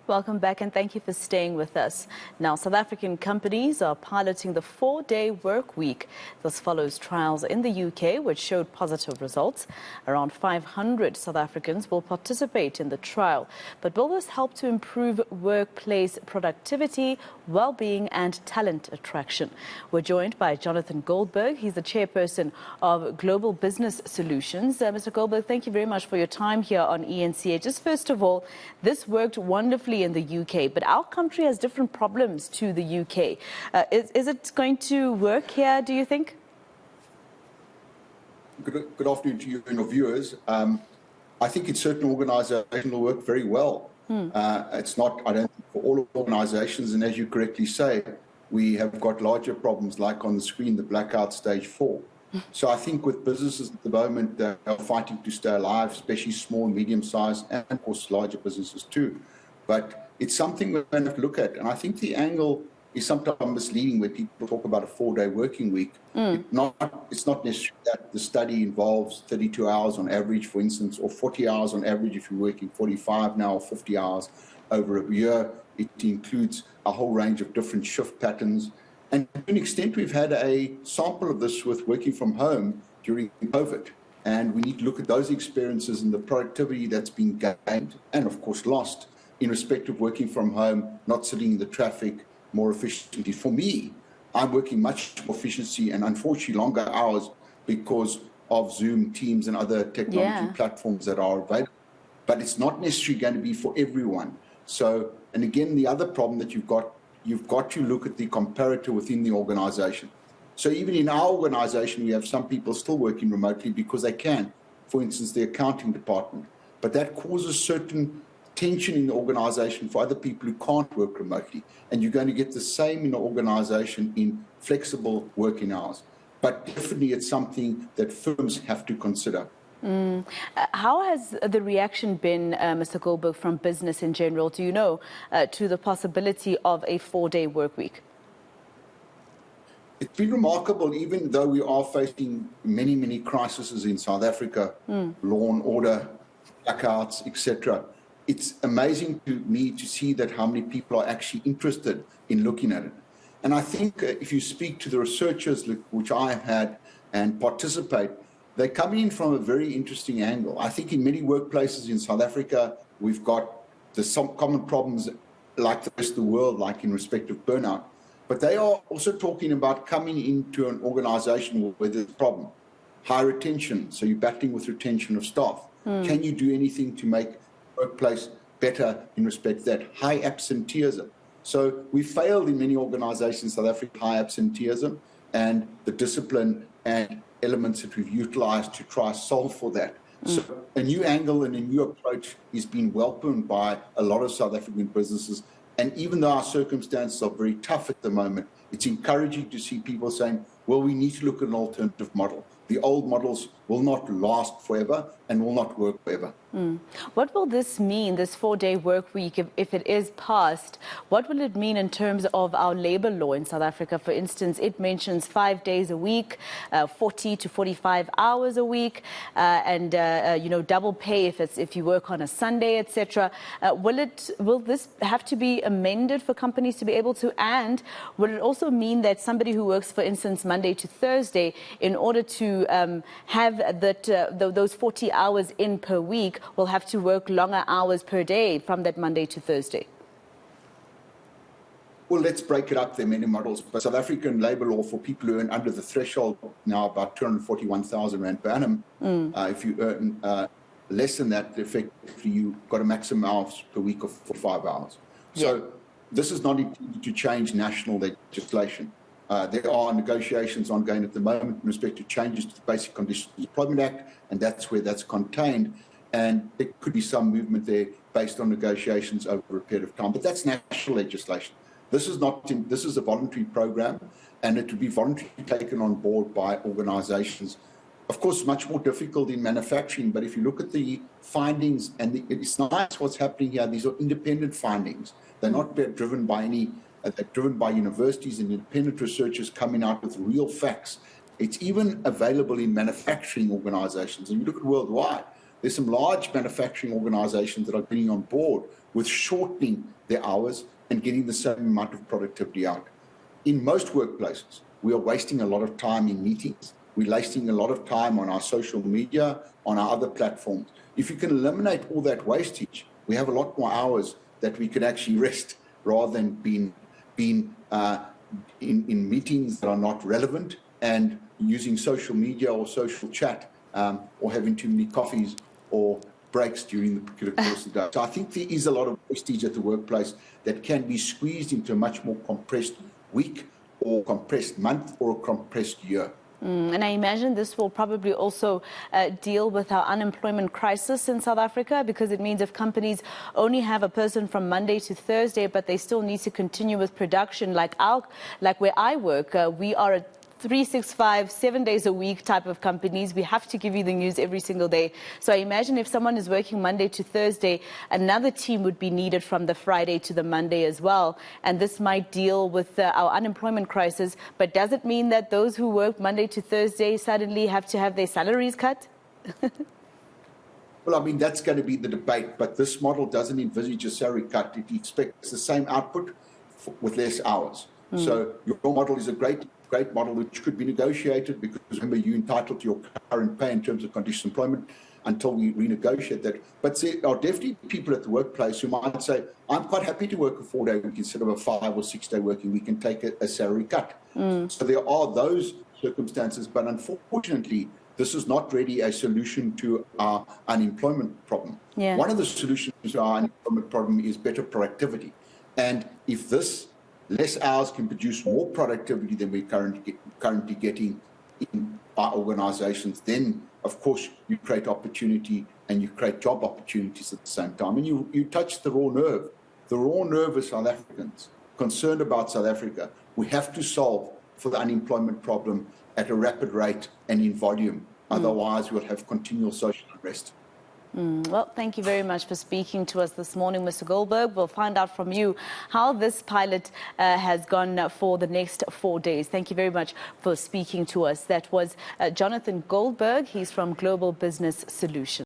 Welcome back and thank you for staying with us. Now, South African companies are piloting the 4-day work week. This follows trials in the UK which showed positive results. Around 500 South Africans will participate in the trial. But will this help to improve workplace productivity, well-being and talent attraction? We're joined by Jonathan Goldberg. He's the chairperson of Global Business Solutions. Mr. Goldberg, thank you very much for your time here on eNCA. Just first of all, this worked wonderfully in the UK, but our country has different problems to the UK. Is it going to work here, do you think? Good afternoon to you and your viewers. I think in certain organisations will work very well. It's not, I don't think, for all organisations, and as you correctly say, we have got larger problems like on the screen, the blackout stage 4. So I think with businesses at the moment, they are fighting to stay alive, especially small and medium-sized, and of course larger businesses too. But it's something we're going to have to look at. And I think the angle is sometimes misleading when people talk about a 4-day working week. It's not necessarily that the study involves 32 hours on average, for instance, or 40 hours on average if you're working 45 now or 50 hours over a year. It includes a whole range of different shift patterns. And to an extent, we've had a sample of this with working from home during COVID. And we need to look at those experiences and the productivity that's been gained and, of course, lost in respect of working from home, not sitting in the traffic more efficiently. For me, I'm working much more efficiency and unfortunately longer hours because of Zoom, Teams and other technology platforms that are available. But it's not necessarily going to be for everyone. So, and again, the other problem that you've got to look at the comparator within the organization. So even in our organization, we have some people still working remotely because they can, for instance, the accounting department. But that causes certain tension in the organization for other people who can't work remotely. And you're going to get the same in the organization in flexible working hours. But definitely it's something that firms have to consider. How has the reaction been, Mr. Goldberg, from business in general, do you know, to the possibility of a 4-day work week? It's been remarkable, even though we are facing many, many crises in South Africa, law and order, blackouts, etc. It's amazing to me to see that how many people are actually interested in looking at it. And I think if you speak to the researchers, which I have had, and participate, they're coming in from a very interesting angle. I think in many workplaces in South Africa, we've got some common problems like the rest of the world, like in respect of burnout. But they are also talking about coming into an organization where there's a problem. High retention, so you're battling with retention of staff. Can you do anything to make workplace better in respect to that? High absenteeism. So we failed in many organizations in South Africa, high absenteeism, and the discipline and elements that we've utilized to try solve for that. So a new angle and a new approach is being welcomed by a lot of South African businesses. And even though our circumstances are very tough at the moment, it's encouraging to see people saying, well, we need to look at an alternative model. The old models will not last forever and will not work forever. What will this mean, this 4-day work week, if it is passed? What will it mean in terms of our labor law in South Africa? For instance, it mentions 5 days a week, 40 to 45 hours a week, and double pay if you work on a Sunday, etc. Will this have to be amended for companies to be able to? And will it also mean that somebody who works, for instance, Monday to Thursday, in order to have those 40 hours in per week, will have to work longer hours per day from that Monday to Thursday? Well, let's break it up. There are many models. But South African labour law for people who earn under the threshold now about 241,000 rand per annum. If you earn less than that, effectively you've got a maximum hours per week of 45 hours. So this is not intended to change national legislation. There are negotiations ongoing at the moment in respect to changes to the Basic Conditions of Employment Act, and that's where that's contained. And there could be some movement there based on negotiations over a period of time. But that's national legislation. This is a voluntary program, and it would be voluntarily taken on board by organizations. Of course, much more difficult in manufacturing, but if you look at the findings, and it's nice what's happening here, these are independent findings. They're not driven by they're driven by universities and independent researchers coming out with real facts. It's even available in manufacturing organizations. And you look at worldwide, there's some large manufacturing organizations that are getting on board with shortening their hours and getting the same amount of productivity out. In most workplaces, we are wasting a lot of time in meetings. We're wasting a lot of time on our social media, on our other platforms. If you can eliminate all that wastage, we have a lot more hours that we can actually rest rather than being in meetings that are not relevant and using social media or social chat or having too many coffees or breaks during the course of the day. So I think there is a lot of wastage at the workplace that can be squeezed into a much more compressed week or compressed month or a compressed year. And I imagine this will probably also deal with our unemployment crisis in South Africa, because it means if companies only have a person from Monday to Thursday, but they still need to continue with production, like where I work, we are a 365, 7 days a week type of companies. We have to give you the news every single day. So I imagine if someone is working Monday to Thursday, another team would be needed from the Friday to the Monday as well. And this might deal with our unemployment crisis. But does it mean that those who work Monday to Thursday suddenly have to have their salaries cut? Well, I mean, that's going to be the debate. But this model doesn't envisage a salary cut. It expects the same output with less hours. So your model is a great model which could be negotiated, because remember, you're entitled to your current pay in terms of conditional employment until we renegotiate that. But there are definitely people at the workplace who might say, I'm quite happy to work a 4-day week instead of a 5 or 6 day working week and take a salary cut. So there are those circumstances, but unfortunately, this is not really a solution to our unemployment problem. Yeah. One of the solutions to our unemployment problem is better productivity. And if this less hours can produce more productivity than we're currently getting in our organizations, then, of course, you create opportunity and you create job opportunities at the same time. And you touch the raw nerve. The raw nerve of South Africans concerned about South Africa. We have to solve for the unemployment problem at a rapid rate and in volume. Otherwise, we'll have continual social unrest. Well, thank you very much for speaking to us this morning, Mr. Goldberg. We'll find out from you how this pilot has gone for the next 4 days. Thank you very much for speaking to us. That was Jonathan Goldberg. He's from Global Business Solutions.